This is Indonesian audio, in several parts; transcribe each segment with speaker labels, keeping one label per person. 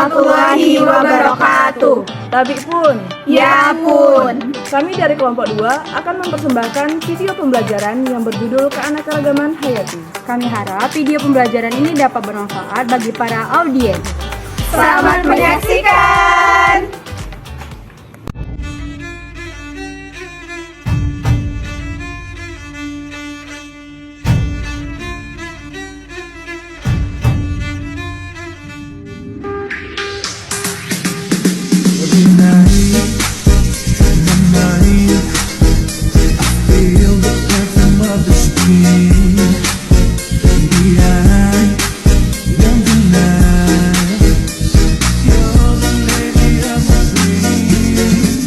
Speaker 1: warahmatullahi wabarakatuh.
Speaker 2: Tapi pun,
Speaker 1: Ya pun.
Speaker 2: kami dari kelompok 2 akan mempersembahkan video pembelajaran yang berjudul Keanekaragaman Hayati.
Speaker 3: Kami harap video pembelajaran ini dapat bermanfaat bagi para audiens.
Speaker 1: Selamat menyaksikan.
Speaker 4: Every night in my mind, I feel the perfume of the spring. Baby, I won't deny you're the lady of my dreams.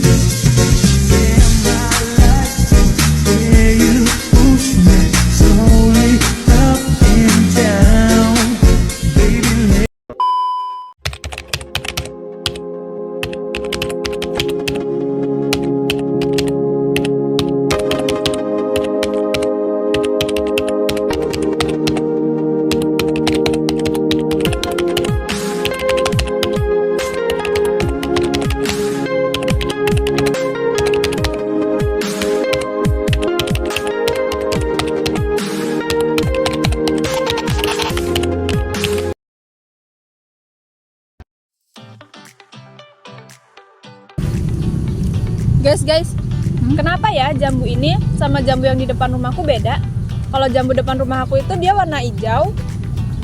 Speaker 4: Yeah, my life, where you push me slowly up and down. Baby,
Speaker 5: Guys, kenapa ya jambu ini sama jambu yang di depan rumahku beda? Kalau jambu depan rumah aku itu dia warna hijau,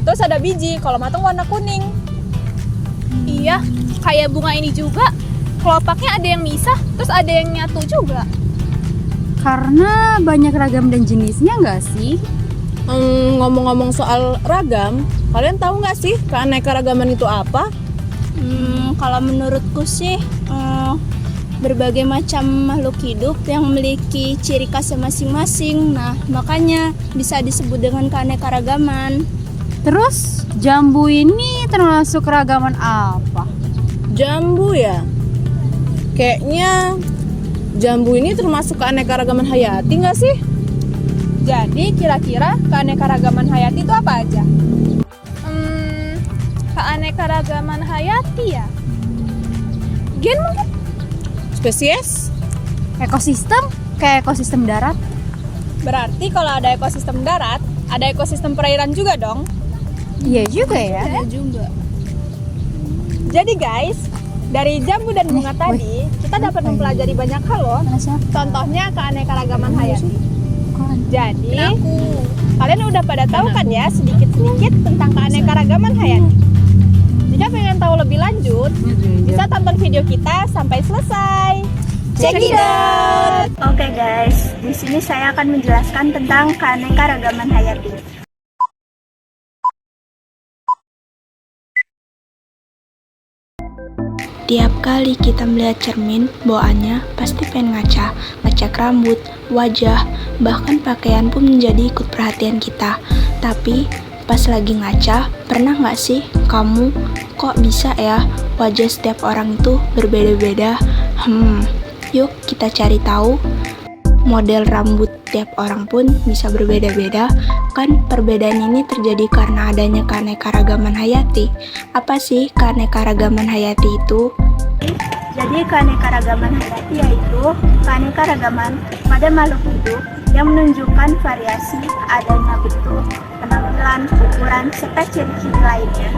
Speaker 5: terus ada biji, kalau matang warna kuning.
Speaker 6: Iya, kayak bunga ini juga. Kelopaknya ada yang misah, terus ada yang nyatu juga.
Speaker 3: Karena banyak ragam dan jenisnya nggak sih?
Speaker 5: Ngomong-ngomong soal ragam, kalian tahu nggak sih keanekaragaman itu apa?
Speaker 6: Kalau menurutku sih, berbagai macam makhluk hidup yang memiliki ciri khasnya masing-masing. Nah, makanya bisa disebut dengan keanekaragaman.
Speaker 3: Terus jambu ini termasuk keragaman apa?
Speaker 5: Jambu ya? Kayaknya jambu ini termasuk keanekaragaman hayati nggak sih? Jadi kira-kira keanekaragaman hayati itu apa aja?
Speaker 6: Keanekaragaman hayati ya? Gen mungkin?
Speaker 5: Spesies?
Speaker 3: Ekosistem? Kayak ekosistem darat?
Speaker 5: Berarti kalau ada ekosistem darat, ada ekosistem perairan juga dong.
Speaker 3: Iya juga ya.
Speaker 6: Ada juga.
Speaker 5: Jadi guys, dari jambu dan bunga tadi, kita dapat mempelajari banyak hal loh. Contohnya keanekaragaman hayati. Jadi, kalian udah pada tahu kan ya sedikit-sedikit tentang keanekaragaman hayati. Jika pengen tahu lebih lanjut, bisa tonton video kita sampai selesai. Check it out!
Speaker 1: Oke guys, di sini saya akan menjelaskan tentang keanekaragaman hayati.
Speaker 7: Tiap kali kita melihat cermin, bawaannya pasti pengen ngecek rambut, wajah, bahkan pakaian pun menjadi ikut perhatian kita. Tapi pas lagi ngaca, pernah nggak sih kamu kok bisa ya wajah setiap orang itu berbeda-beda? Yuk kita cari tahu. Model rambut tiap orang pun bisa berbeda-beda. Kan perbedaan ini terjadi karena adanya keanekaragaman hayati. Apa sih keanekaragaman hayati itu?
Speaker 1: Jadi keanekaragaman hayati yaitu keanekaragaman pada makhluk hidup yang menunjukkan variasi adanya bentuk, penampilan, ukuran, serta ciri-ciri lainnya.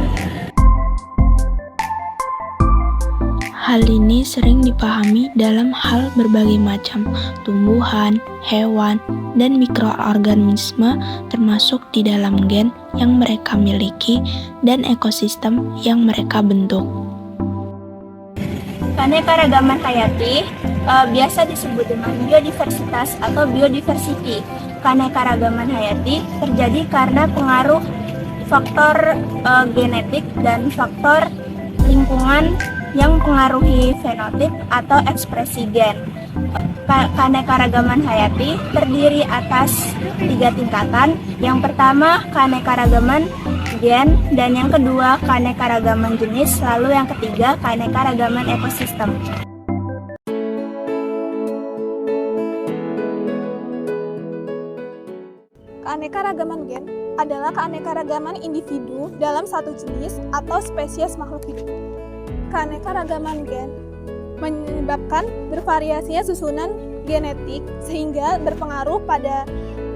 Speaker 7: Hal ini sering dipahami dalam hal berbagai macam tumbuhan, hewan, dan mikroorganisme termasuk di dalam gen yang mereka miliki dan ekosistem yang mereka bentuk.
Speaker 1: Keanekaragaman hayati biasa disebut dengan biodiversitas atau biodiversity. Keanekaragaman hayati terjadi karena pengaruh faktor genetik dan faktor lingkungan yang mempengaruhi fenotip atau ekspresi gen. Keanekaragaman hayati terdiri atas 3 tingkatan. Yang pertama keanekaragaman gen, dan yang kedua keanekaragaman jenis, lalu yang ketiga keanekaragaman ekosistem.
Speaker 6: Keanekaragaman gen adalah keanekaragaman individu dalam satu jenis atau spesies makhluk hidup.
Speaker 5: keanekaragaman gen menyebabkan bervariasinya susunan genetik sehingga berpengaruh pada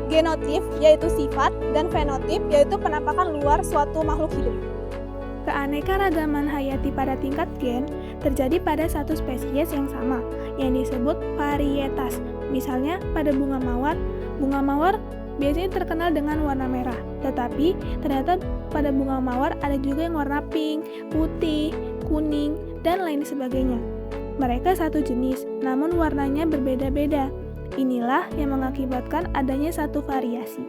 Speaker 5: genotip yaitu sifat dan fenotip yaitu penampakan luar suatu makhluk hidup.
Speaker 1: Keanekaragaman hayati pada tingkat gen terjadi pada satu spesies yang sama, yang disebut varietas. Misalnya pada bunga mawar biasanya terkenal dengan warna merah, tetapi ternyata pada bunga mawar ada juga yang warna pink, putih, kuning, dan lain sebagainya. Mereka satu jenis, namun warnanya berbeda-beda. Inilah yang mengakibatkan adanya satu variasi.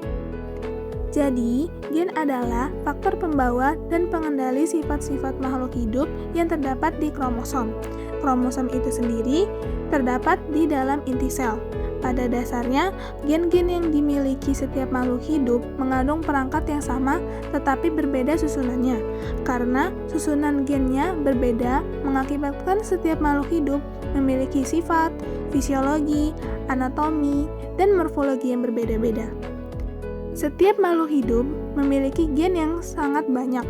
Speaker 1: Jadi, gen adalah faktor pembawa dan pengendali sifat-sifat makhluk hidup yang terdapat di kromosom. Kromosom itu sendiri terdapat di dalam inti sel. Pada dasarnya, gen-gen yang dimiliki setiap makhluk hidup mengandung perangkat yang sama tetapi berbeda susunannya. Karena susunan gennya berbeda, mengakibatkan setiap makhluk hidup memiliki sifat, fisiologi, anatomi, dan morfologi yang berbeda-beda. Setiap makhluk hidup memiliki gen yang sangat banyak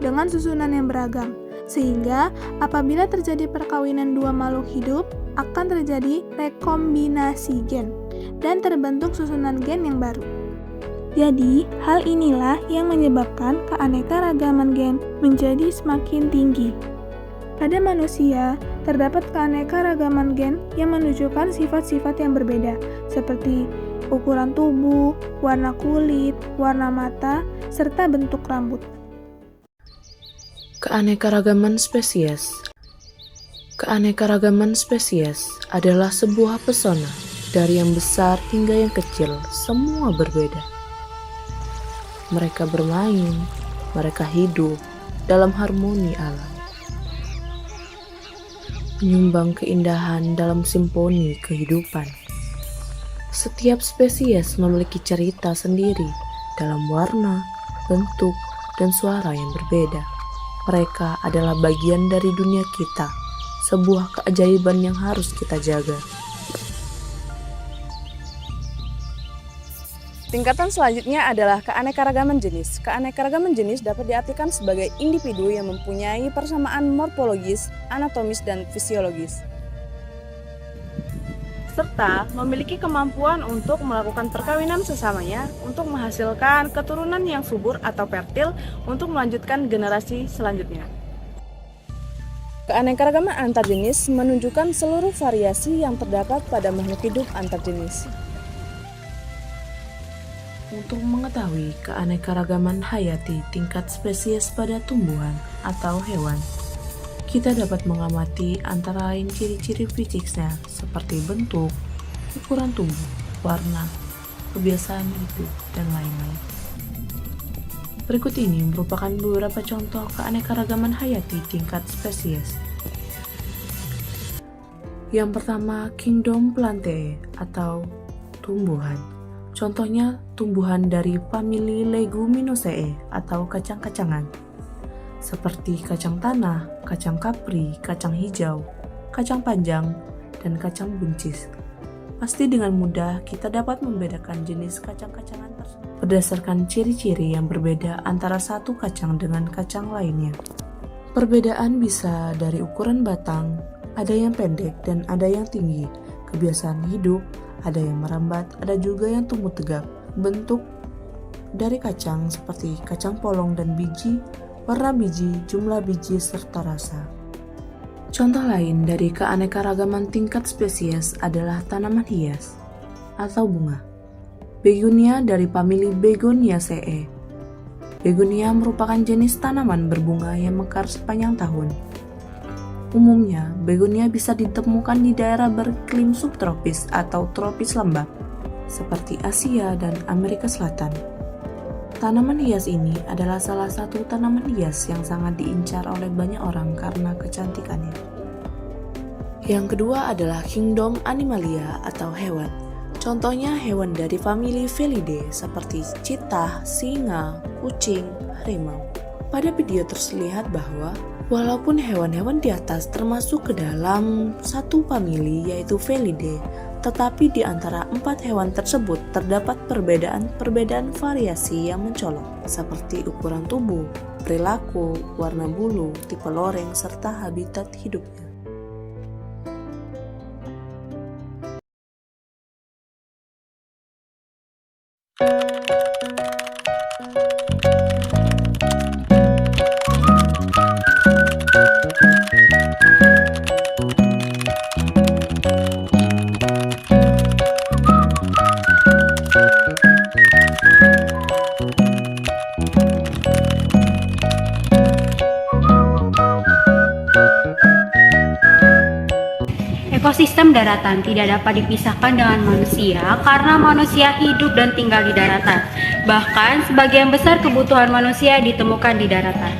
Speaker 1: dengan susunan yang beragam, sehingga apabila terjadi perkawinan dua makhluk hidup akan terjadi rekombinasi gen dan terbentuk susunan gen yang baru. Jadi, hal inilah yang menyebabkan keanekaragaman gen menjadi semakin tinggi. Pada manusia, terdapat keanekaragaman gen yang menunjukkan sifat-sifat yang berbeda, seperti ukuran tubuh, warna kulit, warna mata, serta bentuk rambut.
Speaker 8: Keanekaragaman spesies. Keanekaragaman spesies adalah sebuah pesona. Dari yang besar hingga yang kecil, semua berbeda. Mereka bermain, mereka hidup dalam harmoni alam. Menyumbang keindahan dalam simfoni kehidupan. Setiap spesies memiliki cerita sendiri dalam warna, bentuk, dan suara yang berbeda. Mereka adalah bagian dari dunia kita, sebuah keajaiban yang harus kita jaga.
Speaker 2: Tingkatan selanjutnya adalah keanekaragaman jenis. Keanekaragaman jenis dapat diartikan sebagai individu yang mempunyai persamaan morfologis, anatomis, dan fisiologis, serta memiliki kemampuan untuk melakukan perkawinan sesamanya untuk menghasilkan keturunan yang subur atau fertil untuk melanjutkan generasi selanjutnya. Keanekaragaman antar jenis menunjukkan seluruh variasi yang terdapat pada makhluk hidup antar jenis.
Speaker 8: Untuk mengetahui keanekaragaman hayati tingkat spesies pada tumbuhan atau hewan, kita dapat mengamati antara lain ciri-ciri fisiknya seperti bentuk, ukuran tubuh, warna, kebiasaan hidup, dan lain-lain. Berikut ini merupakan beberapa contoh keanekaragaman hayati tingkat spesies. Yang pertama, Kingdom Plantae atau tumbuhan. Contohnya tumbuhan dari famili Leguminosae atau kacang-kacangan, seperti kacang tanah, kacang kapri, kacang hijau, kacang panjang, dan kacang buncis. Pasti dengan mudah kita dapat membedakan jenis kacang-kacangan tersebut berdasarkan ciri-ciri yang berbeda antara satu kacang dengan kacang lainnya. Perbedaan bisa dari ukuran batang, ada yang pendek dan ada yang tinggi, kebiasaan hidup, ada yang merambat, ada juga yang tumbuh tegak. Bentuk dari kacang seperti kacang polong dan biji, warna biji, jumlah biji, serta rasa. Contoh lain dari keanekaragaman tingkat spesies adalah tanaman hias atau bunga. Begonia dari famili Begoniaceae. Begonia merupakan jenis tanaman berbunga yang mekar sepanjang tahun. Umumnya, begonia bisa ditemukan di daerah beriklim subtropis atau tropis lembab, seperti Asia dan Amerika Selatan. Tanaman hias ini adalah salah satu tanaman hias yang sangat diincar oleh banyak orang karena kecantikannya. Yang kedua adalah Kingdom Animalia atau hewan. Contohnya hewan dari famili Felidae seperti cheetah, singa, kucing, harimau. Pada video terlihat bahwa walaupun hewan-hewan di atas termasuk ke dalam satu famili yaitu Felidae, tetapi di antara 4 hewan tersebut terdapat perbedaan variasi yang mencolok, seperti ukuran tubuh, perilaku, warna bulu, tipe loreng, serta habitat hidupnya.
Speaker 3: Ekosistem daratan tidak dapat dipisahkan dengan manusia karena manusia hidup dan tinggal di daratan. Bahkan sebagian besar kebutuhan manusia ditemukan di daratan.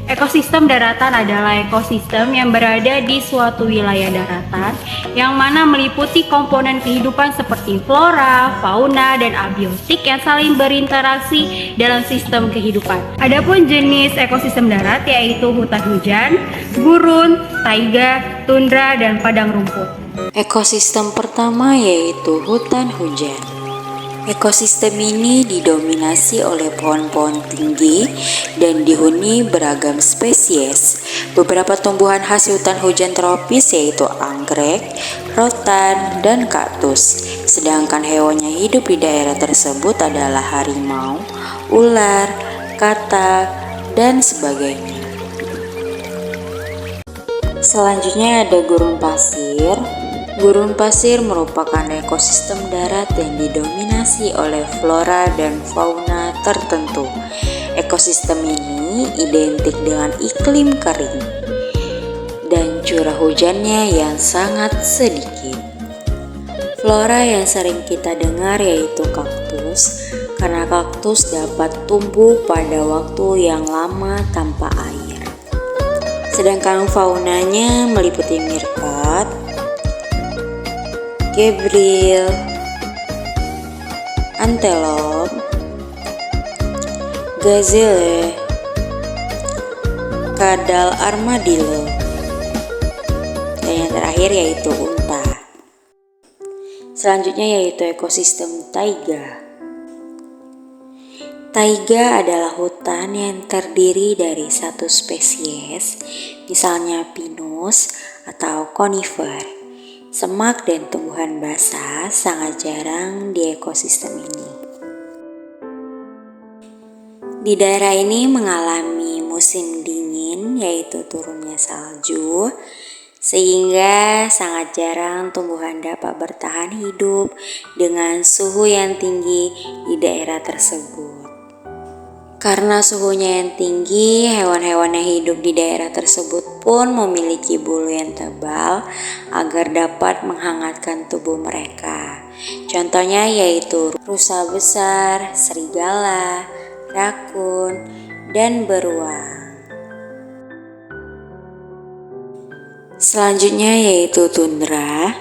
Speaker 3: Ekosistem daratan adalah ekosistem yang berada di suatu wilayah daratan yang mana meliputi komponen kehidupan seperti flora, fauna, dan abiotik yang saling berinteraksi dalam sistem kehidupan. Adapun jenis ekosistem darat yaitu hutan hujan, gurun, taiga, tundra, dan padang rumput.
Speaker 9: Ekosistem pertama yaitu hutan hujan. Ekosistem ini didominasi oleh pohon-pohon tinggi dan dihuni beragam spesies. Beberapa tumbuhan khas hutan hujan tropis yaitu anggrek, rotan, dan kaktus. Sedangkan hewan yang hidup di daerah tersebut adalah harimau, ular, katak, dan sebagainya. Selanjutnya ada gurun pasir. Gurun pasir merupakan ekosistem darat yang didominasi oleh flora dan fauna tertentu. Ekosistem ini identik dengan iklim kering dan curah hujannya yang sangat sedikit. Flora yang sering kita dengar yaitu kaktus, karena kaktus dapat tumbuh pada waktu yang lama tanpa air. Sedangkan faunanya meliputi meerkat, gebril, antelop, gazelle, kadal armadillo, dan yang terakhir yaitu unta. Selanjutnya yaitu ekosistem taiga. Taiga adalah hutan yang terdiri dari satu spesies, misalnya pinus atau conifer. Semak dan tumbuhan basah sangat jarang di ekosistem ini. Di daerah ini mengalami musim dingin yaitu turunnya salju, sehingga sangat jarang tumbuhan dapat bertahan hidup dengan suhu yang tinggi di daerah tersebut. Karena suhunya yang tinggi, hewan-hewan yang hidup di daerah tersebut pun memiliki bulu yang tebal agar dapat menghangatkan tubuh mereka. Contohnya yaitu rusa besar, serigala, rakun, dan beruang. Selanjutnya yaitu tundra.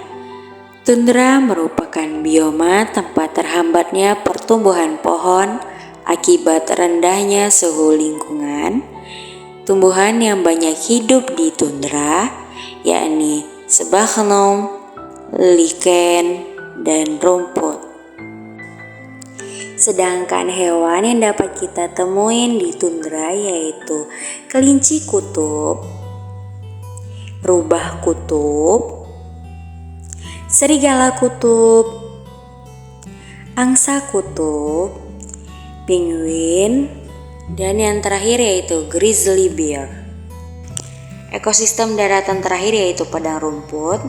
Speaker 9: Tundra merupakan bioma tempat terhambatnya pertumbuhan pohon akibat rendahnya suhu lingkungan. Tumbuhan yang banyak hidup di tundra yakni sphagnum, lichen, dan rumput. Sedangkan hewan yang dapat kita temuin di tundra yaitu kelinci kutub, rubah kutub, serigala kutub, angsa kutub, penguin, dan yang terakhir yaitu grizzly bear. Ekosistem daratan terakhir yaitu padang rumput.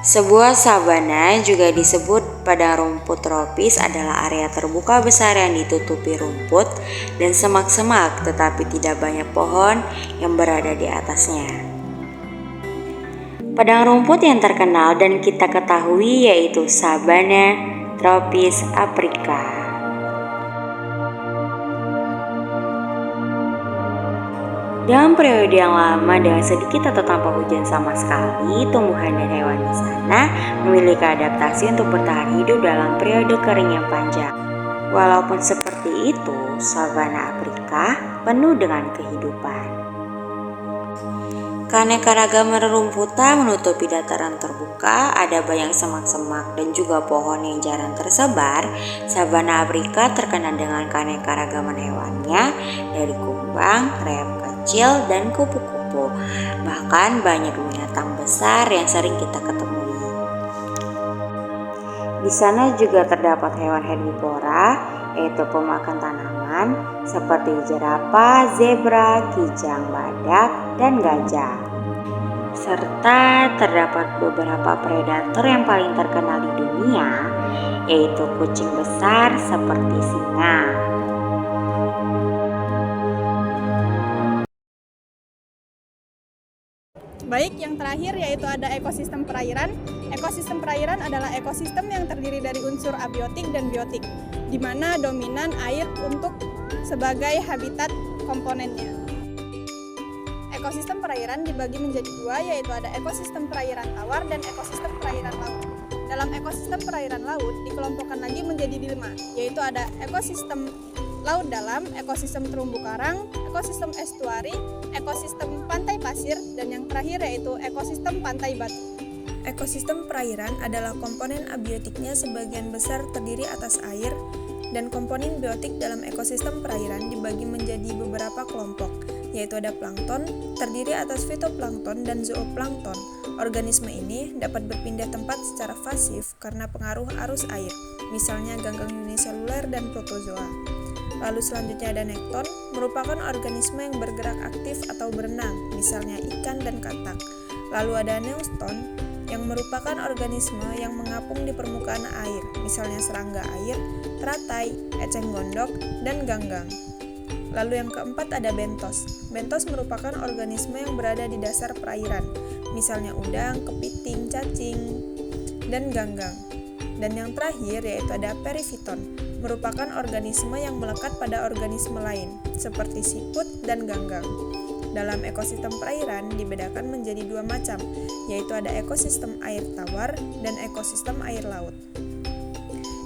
Speaker 9: Sebuah sabana, juga disebut padang rumput tropis, adalah area terbuka besar yang ditutupi rumput dan semak-semak, tetapi tidak banyak pohon yang berada di atasnya. Padang rumput yang terkenal dan kita ketahui yaitu sabana tropis Afrika. Dalam periode yang lama dengan sedikit atau tanpa hujan sama sekali, tumbuhan dan hewan di sana memiliki adaptasi untuk bertahan hidup dalam periode kering yang panjang. Walaupun seperti itu, savana Afrika penuh dengan kehidupan. Keanekaragaman rerumputan menutupi dataran terbuka, ada banyak semak-semak dan juga pohon yang jarang tersebar. Sabana Afrika terkenal dengan keanekaragaman hewannya, dari kumbang, rayap kecil, dan kupu-kupu. Bahkan banyak binatang besar yang sering kita ketemui. Di sana juga terdapat hewan herbivora, yaitu pemakan tanaman seperti jerapah, zebra, kijang, badak, dan gajah. Serta terdapat beberapa predator yang paling terkenal di dunia, yaitu kucing besar seperti singa.
Speaker 5: Baik, yang terakhir yaitu ada ekosistem perairan. Ekosistem perairan adalah ekosistem yang terdiri dari unsur abiotik dan biotik, di mana dominan air untuk sebagai habitat komponennya. Ekosistem perairan dibagi menjadi dua, yaitu ada ekosistem perairan tawar dan ekosistem perairan laut. Dalam ekosistem perairan laut dikelompokkan lagi menjadi 5, yaitu ada ekosistem laut dalam, ekosistem terumbu karang, ekosistem estuari, ekosistem pantai pasir, dan yang terakhir yaitu ekosistem pantai batu.
Speaker 7: Ekosistem perairan adalah komponen abiotiknya sebagian besar terdiri atas air, dan komponen biotik dalam ekosistem perairan dibagi menjadi beberapa kelompok, yaitu ada plankton, terdiri atas fitoplankton dan zooplankton. Organisme ini dapat berpindah tempat secara pasif karena pengaruh arus air, misalnya ganggang uniseluler dan protozoa. Lalu selanjutnya ada nekton, merupakan organisme yang bergerak aktif atau berenang, misalnya ikan dan katak. Lalu ada neuston, yang merupakan organisme yang mengapung di permukaan air, misalnya serangga air, teratai, eceng gondok, dan ganggang. Lalu yang keempat ada bentos. Bentos merupakan organisme yang berada di dasar perairan, misalnya udang, kepiting, cacing, dan ganggang. Dan yang terakhir yaitu ada perifiton, merupakan organisme yang melekat pada organisme lain, seperti siput dan ganggang. Dalam ekosistem perairan dibedakan menjadi 2 macam, yaitu ada ekosistem air tawar dan ekosistem air laut.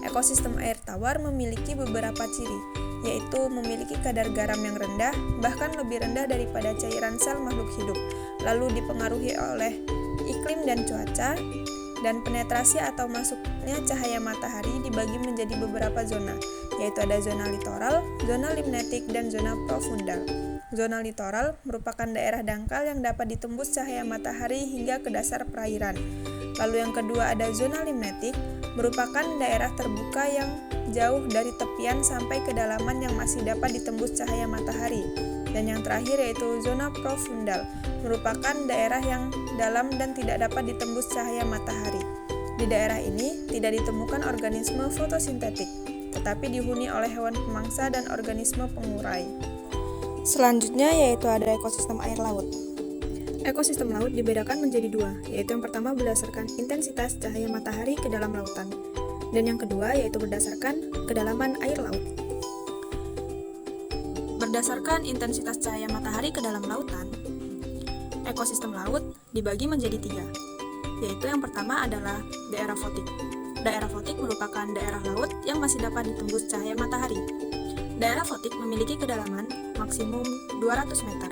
Speaker 7: Ekosistem air tawar memiliki beberapa ciri, yaitu memiliki kadar garam yang rendah, bahkan lebih rendah daripada cairan sel makhluk hidup, lalu dipengaruhi oleh iklim dan cuaca, dan penetrasi atau masuknya cahaya matahari dibagi menjadi beberapa zona, yaitu ada zona litoral, zona limnetik, dan zona profundal. Zona litoral merupakan daerah dangkal yang dapat ditembus cahaya matahari hingga ke dasar perairan. Lalu yang kedua ada zona limnetik, merupakan daerah terbuka yang jauh dari tepian sampai kedalaman yang masih dapat ditembus cahaya matahari. Dan yang terakhir yaitu zona profundal, merupakan daerah yang dalam dan tidak dapat ditembus cahaya matahari. Di daerah ini tidak ditemukan organisme fotosintetik, tetapi dihuni oleh hewan pemangsa dan organisme pengurai. Selanjutnya yaitu ada ekosistem air laut. Ekosistem laut dibedakan menjadi 2, yaitu yang pertama berdasarkan intensitas cahaya matahari ke dalam lautan, dan yang kedua yaitu berdasarkan kedalaman air laut. Berdasarkan intensitas cahaya matahari ke dalam lautan, ekosistem laut dibagi menjadi 3, yaitu yang pertama adalah daerah fotik. Daerah fotik merupakan daerah laut yang masih dapat ditembus cahaya matahari. Daerah fotik memiliki kedalaman maksimum 200 meter.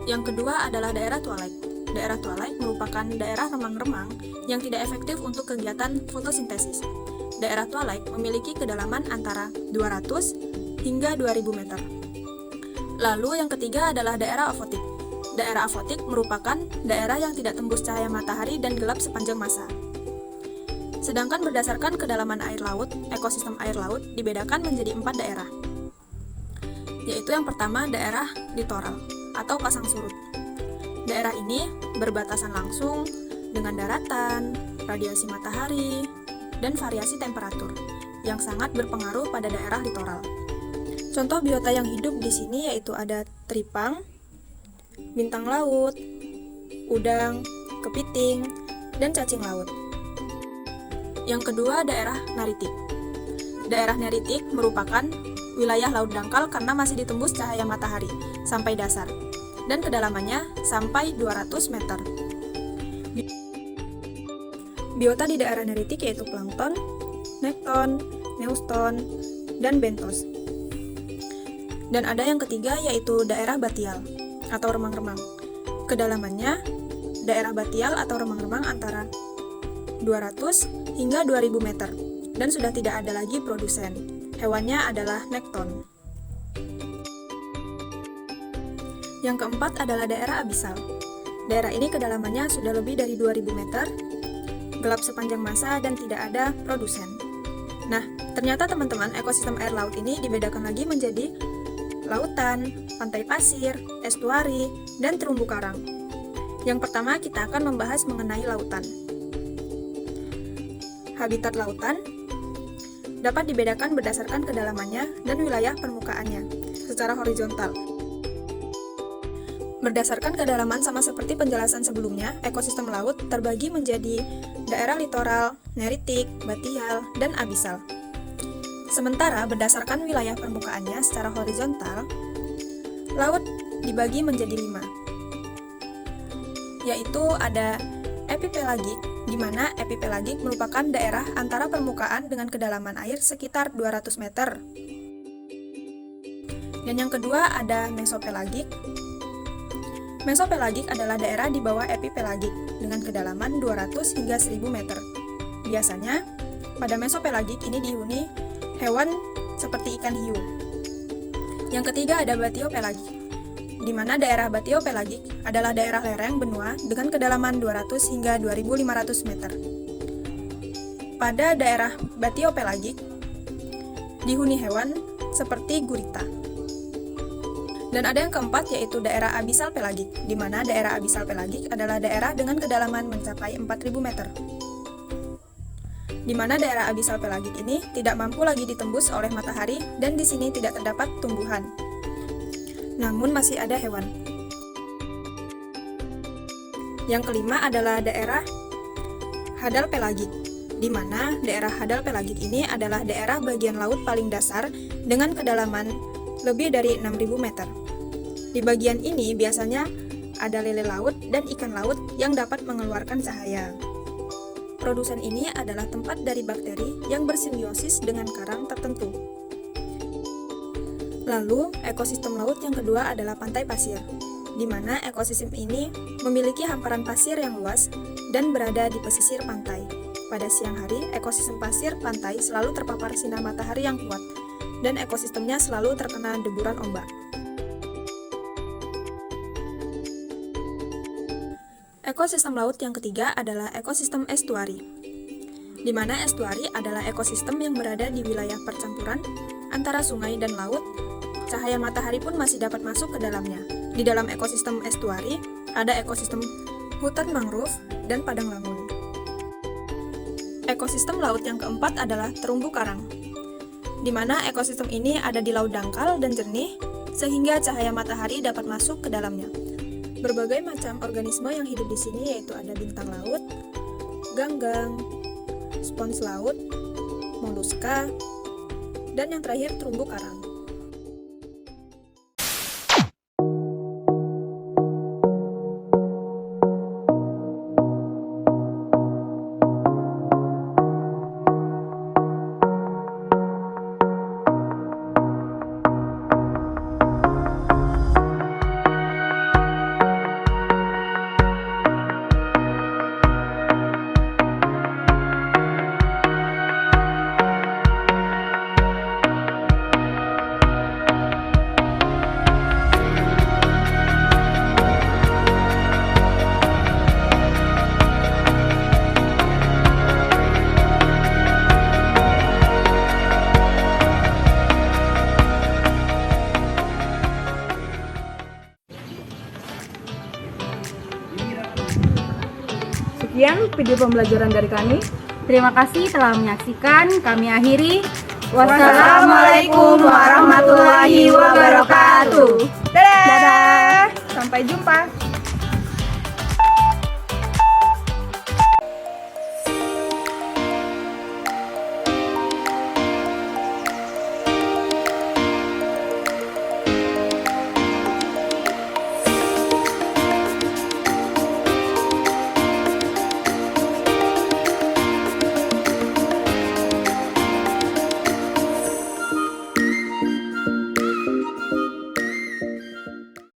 Speaker 7: Yang kedua adalah daerah twilight. Daerah twilight merupakan daerah remang-remang yang tidak efektif untuk kegiatan fotosintesis. Daerah twilight memiliki kedalaman antara 200 hingga 2000 meter. Lalu yang ketiga adalah daerah afotik. Daerah afotik merupakan daerah yang tidak tembus cahaya matahari dan gelap sepanjang masa. Sedangkan berdasarkan kedalaman air laut, ekosistem air laut dibedakan menjadi 4 daerah. Yaitu yang pertama daerah litoral atau pasang surut. Daerah ini berbatasan langsung dengan daratan, radiasi matahari, dan variasi temperatur yang sangat berpengaruh pada daerah litoral. Contoh biota yang hidup di sini yaitu ada teripang, bintang laut, udang, kepiting, dan cacing laut. Yang kedua, daerah neritik. Daerah neritik merupakan wilayah laut dangkal karena masih ditembus cahaya matahari sampai dasar, dan kedalamannya sampai 200 meter. Biota di daerah neritik yaitu plankton, nekton, neuston, dan bentos. Dan ada yang ketiga yaitu daerah batial atau remang-remang.
Speaker 10: Kedalamannya, daerah batial atau remang-remang antara 200 hingga 2000 meter, dan sudah tidak ada lagi produsen. Hewannya adalah nekton. Yang keempat adalah daerah abisal. Daerah ini kedalamannya sudah lebih dari 2000 meter, gelap sepanjang masa dan tidak ada produsen. Nah, ternyata teman-teman, ekosistem air laut ini dibedakan lagi menjadi lautan, pantai pasir, estuari, dan terumbu karang. Yang pertama, kita akan membahas mengenai lautan. Habitat lautan dapat dibedakan berdasarkan kedalamannya dan wilayah permukaannya secara horizontal. Berdasarkan kedalaman sama seperti penjelasan sebelumnya, ekosistem laut terbagi menjadi daerah litoral, neritik, batial, dan abisal. Sementara berdasarkan wilayah permukaannya secara horizontal, laut dibagi menjadi 5, yaitu ada epipelagik, di mana epipelagik merupakan daerah antara permukaan dengan kedalaman air sekitar 200 meter. Dan yang kedua ada mesopelagik. Mesopelagik adalah daerah di bawah epipelagik dengan kedalaman 200 hingga 1000 meter. Biasanya, pada mesopelagik ini dihuni hewan seperti ikan hiu. Yang ketiga ada batiopelagik, di mana daerah batiopelagik adalah daerah lereng benua dengan kedalaman 200 hingga 2500 meter. Pada daerah batiopelagik dihuni hewan seperti gurita. Dan ada yang keempat yaitu daerah abisal pelagik, di mana daerah abisal pelagik adalah daerah dengan kedalaman mencapai 4000 meter. Di mana daerah abisal pelagik ini tidak mampu lagi ditembus oleh matahari dan di sini tidak terdapat tumbuhan. Namun masih ada hewan. Yang kelima adalah daerah hadal pelagik, di mana daerah hadal pelagik ini adalah daerah bagian laut paling dasar dengan kedalaman lebih dari 6000 meter. Di bagian ini biasanya ada lele laut dan ikan laut yang dapat mengeluarkan cahaya. Produsen ini adalah tempat dari bakteri yang bersimbiosis dengan karang tertentu. Lalu, ekosistem laut yang kedua adalah pantai pasir, di mana ekosistem ini memiliki hamparan pasir yang luas dan berada di pesisir pantai. Pada siang hari, ekosistem pasir pantai selalu terpapar sinar matahari yang kuat, dan ekosistemnya selalu terkena deburan ombak. Ekosistem laut yang ketiga adalah ekosistem estuari, di mana estuari adalah ekosistem yang berada di wilayah percampuran antara sungai dan laut. Cahaya matahari pun masih dapat masuk ke dalamnya. Di dalam ekosistem estuari ada ekosistem hutan mangrove dan padang lamun. Ekosistem laut yang keempat adalah terumbu karang, di mana ekosistem ini ada di laut dangkal dan jernih sehingga cahaya matahari dapat masuk ke dalamnya. Berbagai macam organisme yang hidup di sini yaitu ada bintang laut, ganggang, spons laut, moluska, dan yang terakhir terumbu karang.
Speaker 2: Sekian video pembelajaran dari kami.
Speaker 3: Terima kasih telah menyaksikan. Kami akhiri.
Speaker 6: Wassalamualaikum warahmatullahi wabarakatuh.
Speaker 5: Dadah! Sampai jumpa.